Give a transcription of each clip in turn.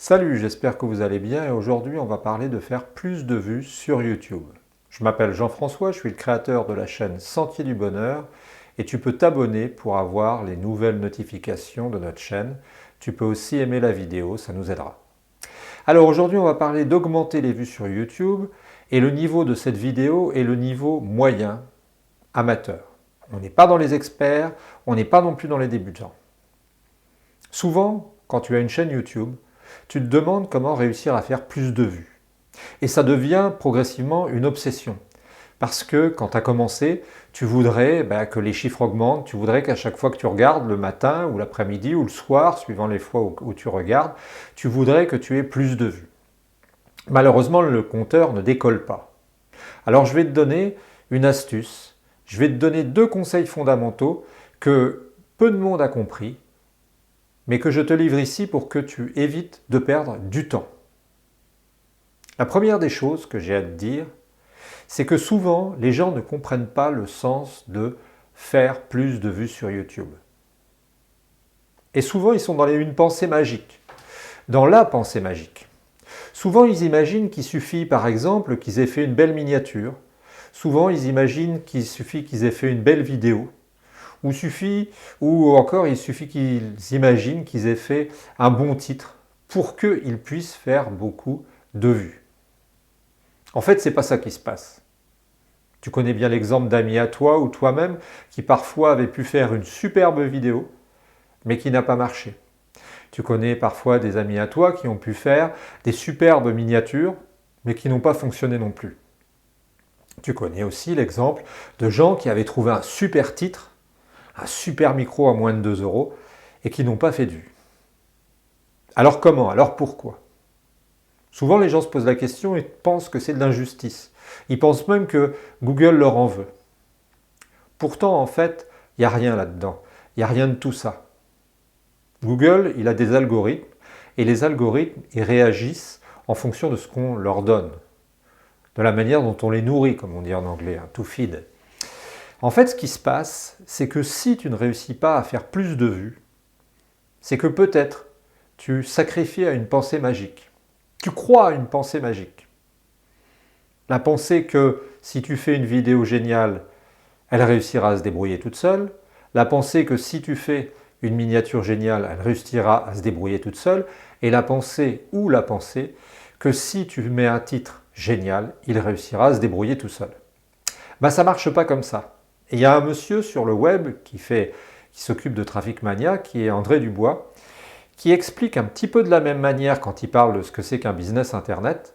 Salut, j'espère que vous allez bien et aujourd'hui on va parler de faire plus de vues sur YouTube. Je m'appelle Jean-François, je suis le créateur de la chaîne Sentier du Bonheur et tu peux t'abonner pour avoir les nouvelles notifications de notre chaîne. Tu peux aussi aimer la vidéo, ça nous aidera. Alors aujourd'hui on va parler d'augmenter les vues sur YouTube et le niveau de cette vidéo est le niveau moyen, amateur. On n'est pas dans les experts, on n'est pas non plus dans les débutants. Souvent, quand tu as une chaîne YouTube, tu te demandes comment réussir à faire plus de vues. Et ça devient progressivement une obsession. Parce que quand tu as commencé, tu voudrais que les chiffres augmentent, tu voudrais qu'à chaque fois que tu regardes, le matin ou l'après-midi ou le soir, suivant les fois où tu regardes, tu voudrais que tu aies plus de vues. Malheureusement, le compteur ne décolle pas. Alors je vais te donner une astuce, je vais te donner 2 conseils fondamentaux que peu de monde a compris, mais que je te livre ici pour que tu évites de perdre du temps. La première des choses que j'ai à te dire, c'est que souvent, les gens ne comprennent pas le sens de faire plus de vues sur YouTube. Et souvent, ils sont dans une pensée magique, dans la pensée magique. Souvent, ils imaginent qu'il suffit, par exemple, qu'ils aient fait une belle miniature. Souvent, ils imaginent qu'il suffit qu'ils aient fait une belle vidéo. Ou encore, il suffit qu'ils imaginent qu'ils aient fait un bon titre pour qu'ils puissent faire beaucoup de vues. En fait, ce n'est pas ça qui se passe. Tu connais bien l'exemple d'amis à toi ou toi-même qui parfois avaient pu faire une superbe vidéo, mais qui n'a pas marché. Tu connais parfois des amis à toi qui ont pu faire des superbes miniatures, mais qui n'ont pas fonctionné non plus. Tu connais aussi l'exemple de gens qui avaient trouvé un super titre, un super micro à moins de 2 euros, et qui n'ont pas fait de vues. Alors comment? Alors pourquoi? Souvent les gens se posent la question et pensent que c'est de l'injustice. Ils pensent même que Google leur en veut. Pourtant, en fait, il n'y a rien là-dedans. Il n'y a rien de tout ça. Google, il a des algorithmes, et les algorithmes, ils réagissent en fonction de ce qu'on leur donne, de la manière dont on les nourrit, comme on dit en anglais, to feed. En fait, ce qui se passe, c'est que si tu ne réussis pas à faire plus de vues, c'est que peut-être tu sacrifies à une pensée magique. Tu crois à une pensée magique. La pensée que si tu fais une vidéo géniale, elle réussira à se débrouiller toute seule. La pensée que si tu fais une miniature géniale, elle réussira à se débrouiller toute seule. Et la pensée que si tu mets un titre génial, il réussira à se débrouiller tout seul. Ça ne marche pas comme ça. Et il y a un monsieur sur le web qui s'occupe de Traffic Mania, qui est André Dubois, qui explique un petit peu de la même manière quand il parle de ce que c'est qu'un business internet,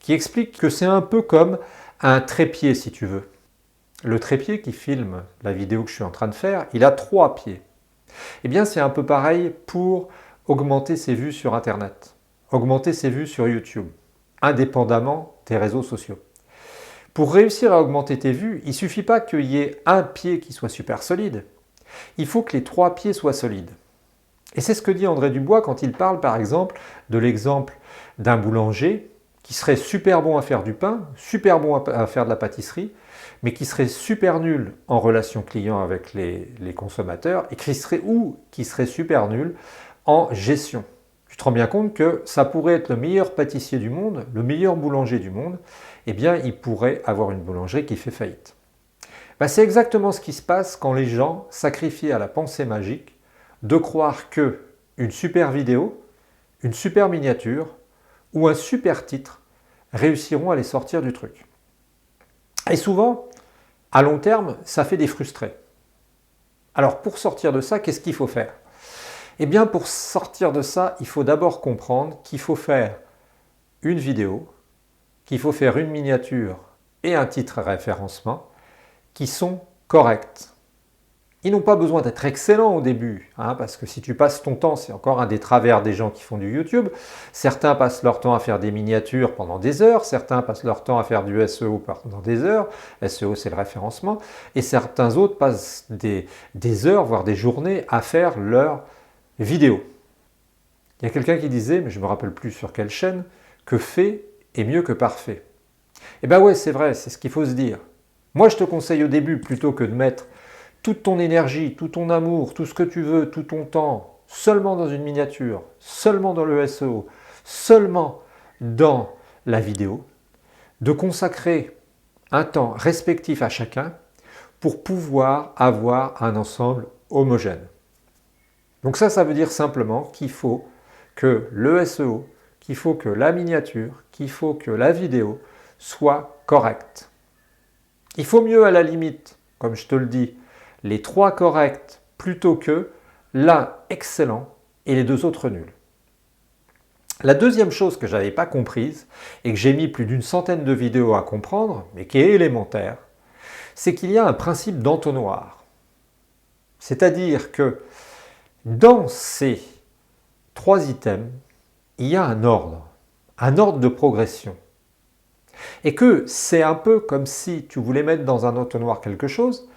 qui explique que c'est un peu comme un trépied si tu veux. Le trépied qui filme la vidéo que je suis en train de faire, il a 3 pieds. Eh bien c'est un peu pareil pour augmenter ses vues sur internet, augmenter ses vues sur YouTube, indépendamment des réseaux sociaux. Pour réussir à augmenter tes vues, il ne suffit pas qu'il y ait un pied qui soit super solide. Il faut que les 3 pieds soient solides. Et c'est ce que dit André Dubois quand il parle par exemple de l'exemple d'un boulanger qui serait super bon à faire du pain, super bon à faire de la pâtisserie, mais qui serait super nul en relation client avec les consommateurs et qui serait super nul en gestion. Tu te rends bien compte que ça pourrait être le meilleur pâtissier du monde, le meilleur boulanger du monde, eh bien il pourrait avoir une boulangerie qui fait faillite. C'est exactement ce qui se passe quand les gens sacrifient à la pensée magique de croire que une super vidéo, une super miniature ou un super titre réussiront à les sortir du truc. Et souvent, à long terme, ça fait des frustrés. Alors pour sortir de ça, qu'est-ce qu'il faut faire? Eh bien pour sortir de ça, il faut d'abord comprendre qu'il faut faire une vidéo, qu'il faut faire une miniature et un titre référencement qui sont corrects. Ils n'ont pas besoin d'être excellents au début, parce que si tu passes ton temps, c'est encore un des travers des gens qui font du YouTube. Certains passent leur temps à faire des miniatures pendant des heures, certains passent leur temps à faire du SEO pendant des heures, SEO c'est le référencement, et certains autres passent des heures, voire des journées à faire leurs vidéos. Il y a quelqu'un qui disait, mais je ne me rappelle plus sur quelle chaîne, que fait est mieux que parfait. Eh bien ouais, c'est vrai, c'est ce qu'il faut se dire. Moi je te conseille au début, plutôt que de mettre toute ton énergie, tout ton amour, tout ce que tu veux, tout ton temps, seulement dans une miniature, seulement dans le SEO, seulement dans la vidéo, de consacrer un temps respectif à chacun pour pouvoir avoir un ensemble homogène. Donc ça veut dire simplement qu'il faut que le SEO, qu'il faut que la miniature, qu'il faut que la vidéo soit correcte. Il faut mieux à la limite, comme je te le dis, les 3 corrects plutôt que l'un excellent et les 2 autres nuls. La deuxième chose que je n'avais pas comprise et que j'ai mis plus d'une centaine de vidéos à comprendre, mais qui est élémentaire, c'est qu'il y a un principe d'entonnoir. C'est-à-dire que dans ces 3 items, il y a un ordre de progression. Et que c'est un peu comme si tu voulais mettre dans un entonnoir quelque chose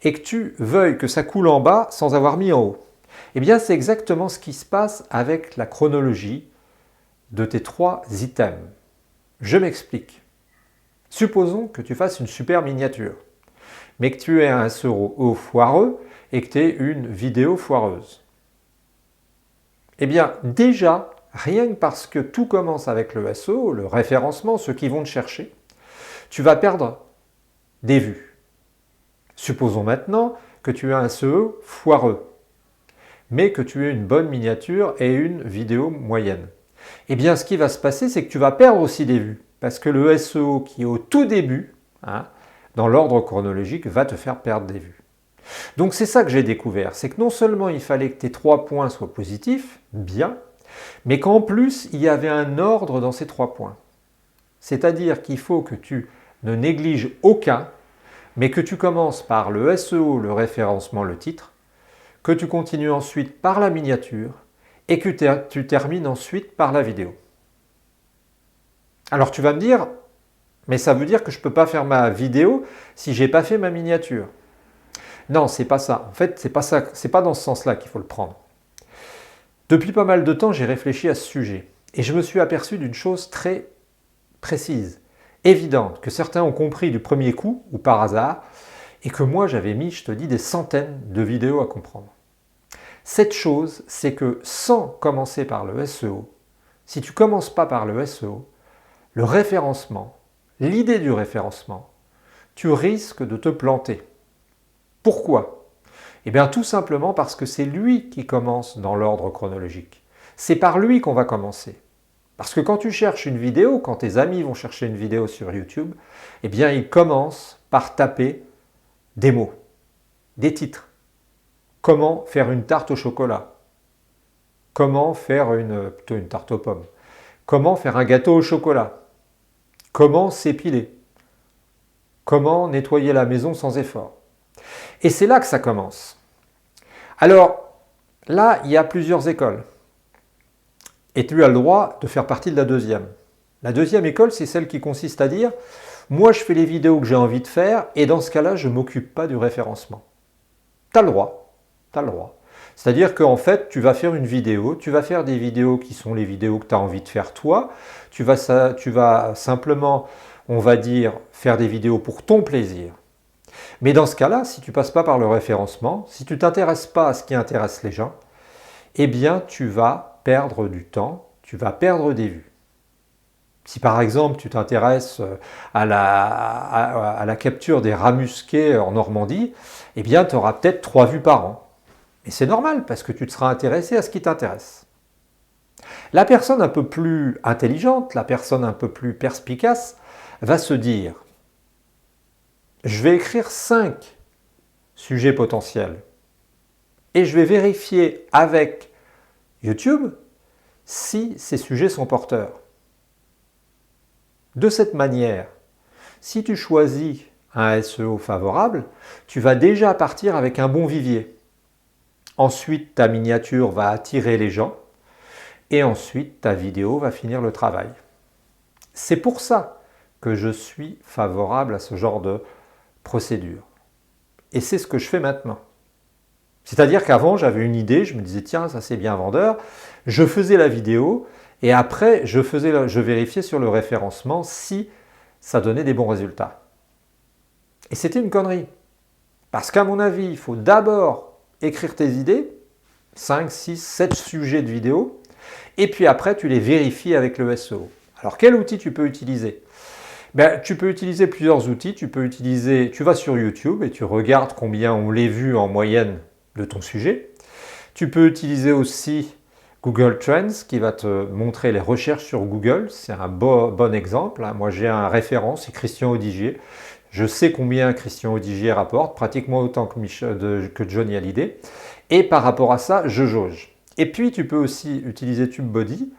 et que tu veuilles que ça coule en bas sans avoir mis en haut. Eh bien, c'est exactement ce qui se passe avec la chronologie de tes 3 items. Je m'explique. Supposons que tu fasses une super miniature, mais que tu aies un SEO foireux et que tu aies une vidéo foireuse. Eh bien, déjà, rien que parce que tout commence avec le SEO, le référencement, ceux qui vont te chercher, tu vas perdre des vues. Supposons maintenant que tu as un SEO foireux, mais que tu aies une bonne miniature et une vidéo moyenne. Eh bien, ce qui va se passer, c'est que tu vas perdre aussi des vues, parce que le SEO qui est au tout début, dans l'ordre chronologique, va te faire perdre des vues. Donc c'est ça que j'ai découvert, c'est que non seulement il fallait que tes 3 points soient positifs, bien, mais qu'en plus il y avait un ordre dans ces 3 points. C'est-à-dire qu'il faut que tu ne négliges aucun, mais que tu commences par le SEO, le référencement, le titre, que tu continues ensuite par la miniature et que tu termines ensuite par la vidéo. Alors tu vas me dire, mais ça veut dire que je ne peux pas faire ma vidéo si je n'ai pas fait ma miniature. Non, c'est pas ça. En fait, c'est pas dans ce sens-là qu'il faut le prendre. Depuis pas mal de temps, j'ai réfléchi à ce sujet et je me suis aperçu d'une chose très précise, évidente, que certains ont compris du premier coup ou par hasard et que moi j'avais mis, je te dis, des centaines de vidéos à comprendre. Cette chose, c'est que sans commencer par le SEO, si tu ne commences pas par le SEO, le référencement, l'idée du référencement, tu risques de te planter. Pourquoi ? Eh bien tout simplement parce que c'est lui qui commence dans l'ordre chronologique. C'est par lui qu'on va commencer. Parce que quand tu cherches une vidéo, quand tes amis vont chercher une vidéo sur YouTube, eh bien ils commencent par taper des mots, des titres. Comment faire une tarte au chocolat? Comment faire plutôt une tarte aux pommes? Comment faire un gâteau au chocolat? Comment s'épiler? Comment nettoyer la maison sans effort? Et c'est là que ça commence. Alors, là, il y a plusieurs écoles. Et tu as le droit de faire partie de la deuxième. La deuxième école, c'est celle qui consiste à dire « Moi, je fais les vidéos que j'ai envie de faire et dans ce cas-là, je ne m'occupe pas du référencement. » Tu as le droit. Tu as le droit. C'est-à-dire qu'en fait, tu vas faire une vidéo, tu vas faire des vidéos qui sont les vidéos que tu as envie de faire toi. Tu vas simplement, on va dire, faire des vidéos pour ton plaisir. Mais dans ce cas-là, si tu ne passes pas par le référencement, si tu ne t'intéresses pas à ce qui intéresse les gens, eh bien tu vas perdre du temps, tu vas perdre des vues. Si par exemple tu t'intéresses à la capture des rats musqués en Normandie, eh bien tu auras peut-être 3 vues par an. Et c'est normal parce que tu te seras intéressé à ce qui t'intéresse. La personne un peu plus intelligente, la personne un peu plus perspicace, va se dire je vais écrire 5 sujets potentiels et je vais vérifier avec YouTube si ces sujets sont porteurs. De cette manière, si tu choisis un SEO favorable, tu vas déjà partir avec un bon vivier. Ensuite, ta miniature va attirer les gens et ensuite ta vidéo va finir le travail. C'est pour ça que je suis favorable à ce genre de procédure. Et c'est ce que je fais maintenant. C'est-à-dire qu'avant, j'avais une idée, je me disais, tiens, ça c'est bien vendeur. Je faisais la vidéo et après, je vérifiais sur le référencement si ça donnait des bons résultats. Et c'était une connerie. Parce qu'à mon avis, il faut d'abord écrire tes idées, 5, 6, 7 sujets de vidéo, Et puis après, tu les vérifies avec le SEO. Alors, quel outil tu peux utiliser? Ben, tu peux utiliser plusieurs outils. Tu vas sur YouTube et tu regardes combien on les vu en moyenne de ton sujet. Tu peux utiliser aussi Google Trends qui va te montrer les recherches sur Google. C'est un bon exemple. Moi, j'ai un référent, c'est Christian Audigier. Je sais combien Christian Audigier rapporte, pratiquement autant que Johnny Hallyday. Et par rapport à ça, je jauge. Et puis, tu peux aussi utiliser TubeBuddy,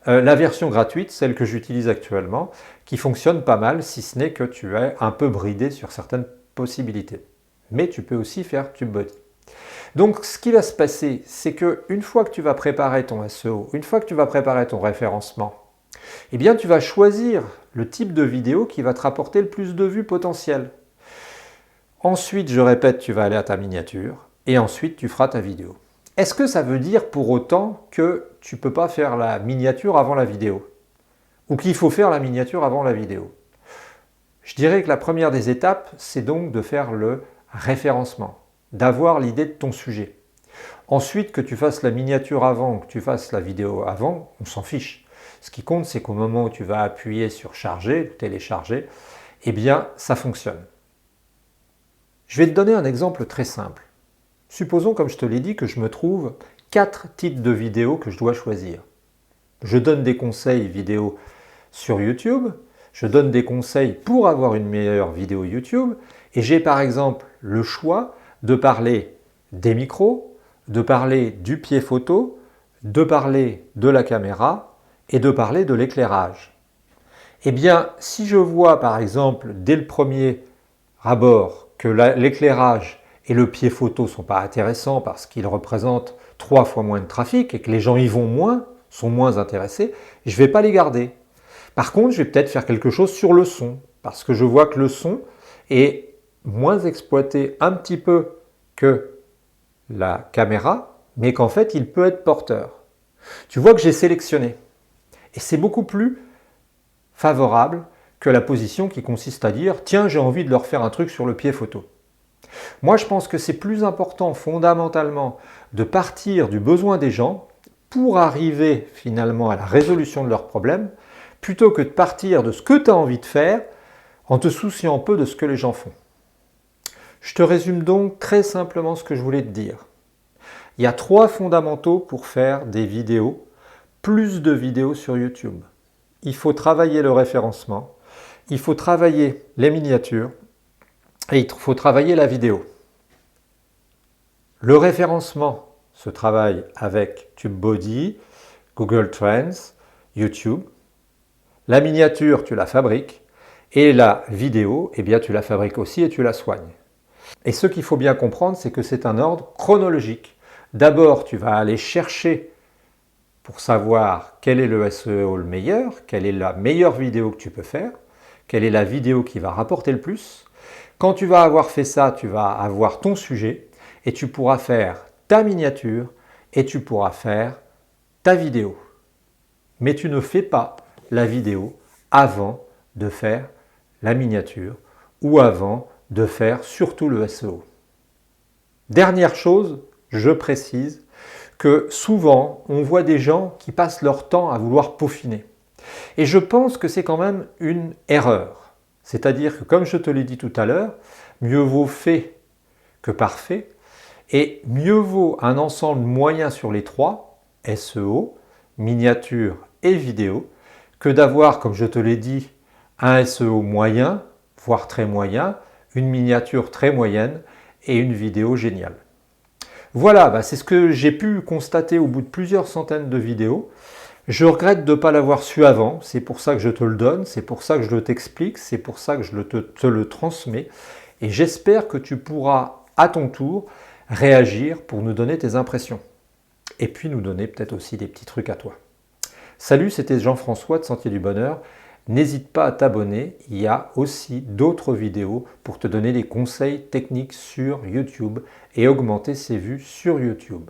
la version gratuite, celle que j'utilise actuellement, qui fonctionne pas mal, si ce n'est que tu es un peu bridé sur certaines possibilités. Mais tu peux aussi faire TubeBuddy. Donc, ce qui va se passer, c'est qu'une fois que tu vas préparer ton SEO, une fois que tu vas préparer ton référencement, eh bien, tu vas choisir le type de vidéo qui va te rapporter le plus de vues potentielles. Ensuite, je répète, tu vas aller à ta miniature et ensuite, tu feras ta vidéo. Est-ce que ça veut dire pour autant que tu ne peux pas faire la miniature avant la vidéo? Ou qu'il faut faire la miniature avant la vidéo? Je dirais que la première des étapes, c'est donc de faire le référencement, d'avoir l'idée de ton sujet. Ensuite, que tu fasses la miniature avant ou que tu fasses la vidéo avant, on s'en fiche. Ce qui compte, c'est qu'au moment où tu vas appuyer sur charger, télécharger, eh bien, ça fonctionne. Je vais te donner un exemple très simple. Supposons, comme je te l'ai dit, que je me trouve 4 types de vidéos que je dois choisir. Je donne des conseils vidéo sur YouTube, je donne des conseils pour avoir une meilleure vidéo YouTube, et j'ai par exemple le choix de parler des micros, de parler du pied photo, de parler de la caméra et de parler de l'éclairage. Eh bien, si je vois par exemple dès le premier abord que l'éclairage et le pied photo ne sont pas intéressants parce qu'ils représentent 3 fois moins de trafic et que les gens y vont moins, sont moins intéressés, je ne vais pas les garder. Par contre, je vais peut-être faire quelque chose sur le son parce que je vois que le son est moins exploité un petit peu que la caméra, mais qu'en fait, il peut être porteur. Tu vois que j'ai sélectionné. Et c'est beaucoup plus favorable que la position qui consiste à dire « Tiens, j'ai envie de leur faire un truc sur le pied photo ». Moi, je pense que c'est plus important fondamentalement de partir du besoin des gens pour arriver finalement à la résolution de leurs problèmes, plutôt que de partir de ce que tu as envie de faire en te souciant peu de ce que les gens font. Je te résume donc très simplement ce que je voulais te dire. Il y a 3 fondamentaux pour faire des vidéos, plus de vidéos sur YouTube. Il faut travailler le référencement, il faut travailler les miniatures et il faut travailler la vidéo. Le référencement se travaille avec TubeBuddy, Google Trends, YouTube. La miniature, tu la fabriques et la vidéo, eh bien, tu la fabriques aussi et tu la soignes. Et ce qu'il faut bien comprendre, c'est que c'est un ordre chronologique. D'abord, tu vas aller chercher pour savoir quel est le SEO le meilleur, quelle est la meilleure vidéo que tu peux faire, quelle est la vidéo qui va rapporter le plus. Quand tu vas avoir fait ça, tu vas avoir ton sujet et tu pourras faire ta miniature et tu pourras faire ta vidéo. Mais tu ne fais pas la vidéo avant de faire la miniature ou avant de faire surtout le SEO. Dernière chose, je précise que souvent on voit des gens qui passent leur temps à vouloir peaufiner. Et je pense que c'est quand même une erreur. C'est-à-dire que comme je te l'ai dit tout à l'heure, mieux vaut fait que parfait et mieux vaut un ensemble moyen sur les 3, SEO, miniature et vidéo, que d'avoir, comme je te l'ai dit, un SEO moyen, voire très moyen, une miniature très moyenne et une vidéo géniale. Voilà, c'est ce que j'ai pu constater au bout de plusieurs centaines de vidéos. Je regrette de ne pas l'avoir su avant, c'est pour ça que je te le donne, c'est pour ça que je t'explique, c'est pour ça que je te le transmets. Et j'espère que tu pourras, à ton tour, réagir pour nous donner tes impressions. Et puis nous donner peut-être aussi des petits trucs à toi. Salut, c'était Jean-François de Sentier du Bonheur. N'hésite pas à t'abonner, il y a aussi d'autres vidéos pour te donner des conseils techniques sur YouTube et augmenter ses vues sur YouTube.